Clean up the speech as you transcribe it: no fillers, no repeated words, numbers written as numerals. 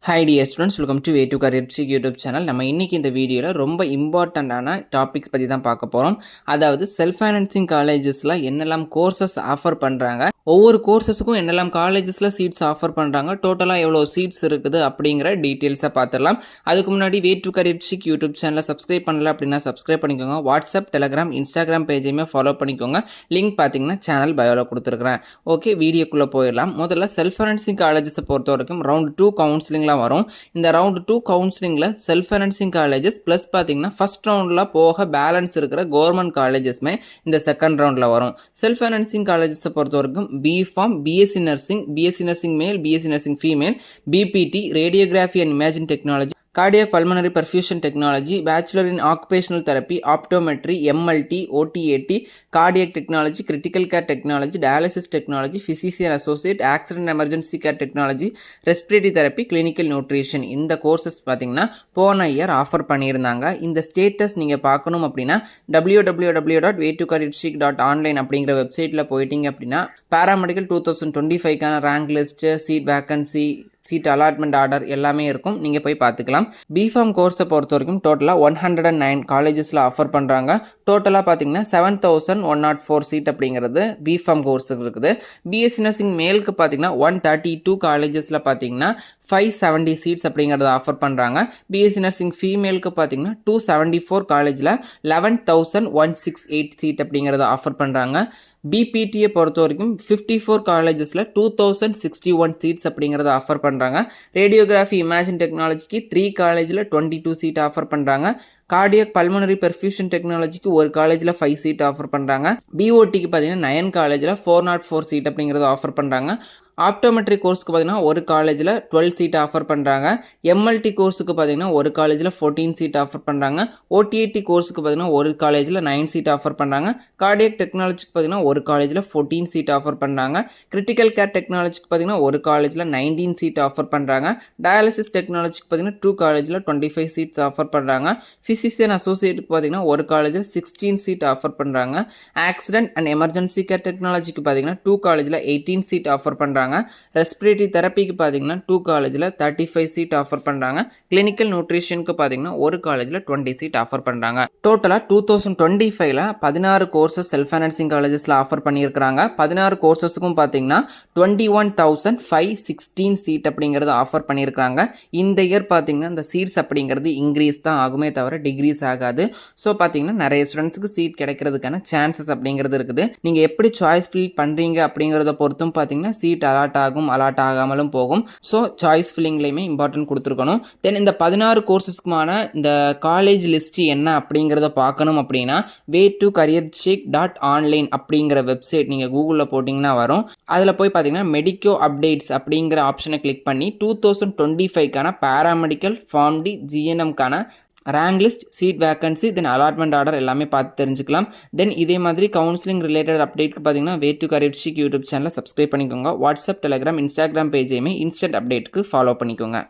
Hi dear students, welcome to Way to Career YouTube channel. நம்ம இன்னைக்கு இந்த வீடியோல ரொம்ப இம்பார்ட்டன்டான டாபிக்ஸ் பத்தி தான் பார்க்க போறோம். அதாவது செல்ஃப் ஃபைனான்சிங் காலேஜஸ்ல என்னெல்லாம் கோர்சஸ் ஆஃபர் பண்றாங்க, ஒவ்வொரு கோர்சஸுக்கும் என்னெல்லாம் காலேஜஸ்ல சீட்ஸ் ஆஃபர் பண்றாங்க, டோட்டலா எவ்வளவு சீட்ஸ் இருக்குது அப்படிங்கிற டீடைல்ஸை பார்த்துடலாம். அதுக்கு முன்னாடி Way to Career யூடியூப் சேனலை சப்ஸ்கிரைப் பண்ணல அப்படின்னா சப்ஸ்கிரைப் பண்ணிக்கோங்க. வாட்ஸ்அப், டெலிகிராம், இன்ஸ்டாகிராம் பேஜையுமே ஃபாலோ பண்ணிக்கோங்க. லிங்க் பார்த்தீங்கன்னா சேனல் பயோல கொடுத்துருக்கிறேன். ஓகே, வீடியோக்குள்ள போயிடலாம். முதல்ல செல்ஃப் ஃபைனான்சிங் காலேஜஸை பொறுத்த வரைக்கும் ரவுண்ட் 2 கவுன்சிலிங் வரும். இந்த ரவுண்ட் 2 கவுன்சிலிங்ல செல்ஃப் ஃபைனான்சிங் காலேஜஸ் பிளஸ் பாத்தீங்கன்னா ஃபர்ஸ்ட் ரவுண்ட்ல போக பேலன்ஸ் இருக்கிற கவர்மெண்ட் காலேஜஸ்மே இந்த செகண்ட் ரவுண்ட்ல வரும். செல்ஃப் ஃபைனான்சிங் காலேஜஸ் பொறுத்த வரைக்கும் B Pharm, BSc nursing male, BSc nursing female, BPT, radiography and imaging technology, cardiac pulmonary perfusion technology, bachelor in occupational therapy, optometry, MLT, OTAT, cardiac technology, critical care technology, dialysis technology, physician associate, accident emergency care technology, respiratory therapy, clinical nutrition. இந்த courses பார்த்தீங்கன்னா போன year offer பண்ணியிருந்தாங்க. இந்த status நீங்கள் பார்க்கணும் அப்படின்னா www.waytocareerseek.online அப்படிங்கிற வெப்சைட்டில் போயிட்டீங்க அப்படின்னா பேராமெடிக்கல் 2025க்கான rank list, seat vacancy, seat allotment order எல்லாமே இருக்கும். நீங்கள் போய் பார்த்துக்கலாம். பிஃபார்ம் கோர்ஸை பொறுத்த வரைக்கும் டோட்டலாக 109 காலேஜஸில் ஆஃபர் பண்ணுறாங்க. டோட்டலாக பார்த்தீங்கன்னா 7104 சீட் அப்படிங்கிறது பிஃபார்ம் கோர்ஸுக்கு இருக்குது. பிஎஸ்சி நர்சிங் மேலுக்கு பார்த்தீங்கன்னா 132 காலேஜஸில் பார்த்தீங்கன்னா 570 சீட்ஸ் அப்படிங்கிறத ஆஃபர் பண்ணுறாங்க. பிஎஸ்சி நர்சிங் ஃபீமேலுக்கு பார்த்தீங்கன்னா 274 காலேஜில் 11,168 சீட் அப்படிங்கிறத ஆஃபர் பண்ணுறாங்க. பிபிடியை பொறுத்த வரைக்கும் 54 காலேஜஸில் 2061 சீட்ஸ் அப்படிங்கிறத ஆஃபர் பண்ணுறாங்க. ரேடியோகிராஃபி இமேஜின் டெக்னாலஜிக்கு 3 காலேஜில் 22 சீட் ஆஃபர் பண்ணுறாங்க. கார்டியக் பல்மனரி பெர்ஃபியூஷன் டெக்னாலஜிக்கு ஒரு காலேஜில் 5 சீட் ஆஃபர் பண்ணுறாங்க. பிஓடிக்கு பார்த்தீங்கன்னா 9 காலேஜில் 404 சீட் அப்படிங்கிறத ஆஃபர் பண்ணுறாங்க. ஆப்டோமெட்ரி கோர்ஸுக்கு பார்த்தீங்கன்னா ஒரு காலேஜில் 12 சீட் ஆஃபர் பண்ணுறாங்க. எம்எல்டி கோர்ஸுக்கு பார்த்தீங்கன்னா ஒரு காலேஜில் 14 சீட் ஆஃபர் பண்ணுறாங்க. ஓடிஏடி கோர்ஸுக்கு பார்த்தீங்கன்னா ஒரு காலேஜில் 9 சீட் ஆஃபர் பண்ணுறாங்க. கார்டியக் டெக்னாலஜிக்கு பார்த்தீங்கன்னா ஒரு காலேஜில் 14 சீட் ஆஃபர் பண்ணுறாங்க. கிரிட்டிக்கல் கேர் டெக்னாலஜிக்கு பார்த்தீங்கன்னா ஒரு காலேஜில் 19 சீட் ஆஃபர் பண்ணுறாங்க. டயாலிசிஸ் டெக்னாலஜிக்கு பார்த்தீங்கன்னா 2 காலேஜில் 25 சீட்ஸ் ஆஃபர் பண்ணுறாங்க. ஃபிசிசியன் அசோசியேட்டுக்கு பார்த்தீங்கன்னா ஒரு காலேஜில் 16 சீட் ஆஃபர் பண்ணுறாங்க. ஆக்சிடென்ட் அண்ட் எமர்ஜென்சி கேர் டெக்னாலஜிக்கு பார்த்தீங்கன்னா 2 காலேஜில் 18 சீட் ஆஃபர் பண்ணுறாங்க. ரெஸ்பிரேட்டரி தெரப்பிக்கு பார்த்தீங்கன்னா 2 காலேஜில் 35 சீட் ஆஃபர் பண்ணுறாங்க. கிளினிக்கல் நியூட்ரிஷனுக்கு பார்த்தீங்கன்னா ஒரு காலேஜில் 20 சீட் ஆஃபர் பண்ணுறாங்க. டோட்டலாக 2025ல 16 கோர்சஸ் செல்ஃப் ஃபைனான்சிங் காலேஜஸில் ஆஃபர் பண்ணியிருக்கிறாங்க. 16 கோர்சஸுக்கும் பார்த்தீங்கன்னா 21,516 சீட் அப்படிங்கிறது ஆஃபர் பண்ணியிருக்காங்க. இந்த இயர் பார்த்தீங்கன்னா இந்த சீட்ஸ் அப்படிங்கிறது இன்க்ரீஸ் தான் ஆகுமே தவிர டிகிரீஸ் ஆகாது. ஸோ பார்த்தீங்கன்னா நிறைய ஸ்டூடெண்ட்ஸுக்கு சீட் கிடைக்கிறதுக்கான சான்சஸ் அப்படிங்கிறது இருக்குது. நீங்கள் எப்படி சாய்ஸ் ஃபில் பண்ணுறீங்க அப்படிங்கிறத பொறுத்தும் பார்த்தீங்கன்னா சீட் அலாட் ஆகும், அலாட் ஆகாமலும் போகும். ஸோ சாய்ஸ் ஃபில்லிங்லையுமே இம்பார்ட்டன்ட் கொடுத்துருக்கணும். தென் இந்த 16 கோர்சஸ்க்குமான இந்த காலேஜ் லிஸ்ட் என்ன அப்படிங்கிறத பார்க்கணும் அப்படின்னா waytocareerseek.online அப்படிங்கிற வெப்சைட் நீங்கள் கூகுளில் போட்டிங்கன்னா வரும். அதில் போய் பார்த்தீங்கன்னா மெடிக்கோ அப்டேட்ஸ் அப்படிங்கிற ஆப்ஷனை கிளிக் பண்ணி 2025க்கான பேராமெடிக்கல், ஃபார்ம் டி, ஜிஎன்எம்கான rank list, seat vacancy, then allotment order எல்லாமே பார்த்து தெரிஞ்சுக்கலாம். தென் இதே மாதிரி கவுன்சிலிங் ரிலேட்டட் அப்டேட்க்கு பார்த்தீங்கன்னா Way to Career யூடியூப் சேனலை சப்ஸ்கிரைப் பண்ணிக்கோங்க. வாட்ஸ்அப், டெலிகிராம், இன்ஸ்டாகிராம் பேஜையுமே இன்ஸ்டன்ட் அப்டேட்டுக்கு ஃபாலோ பண்ணிக்கோங்க.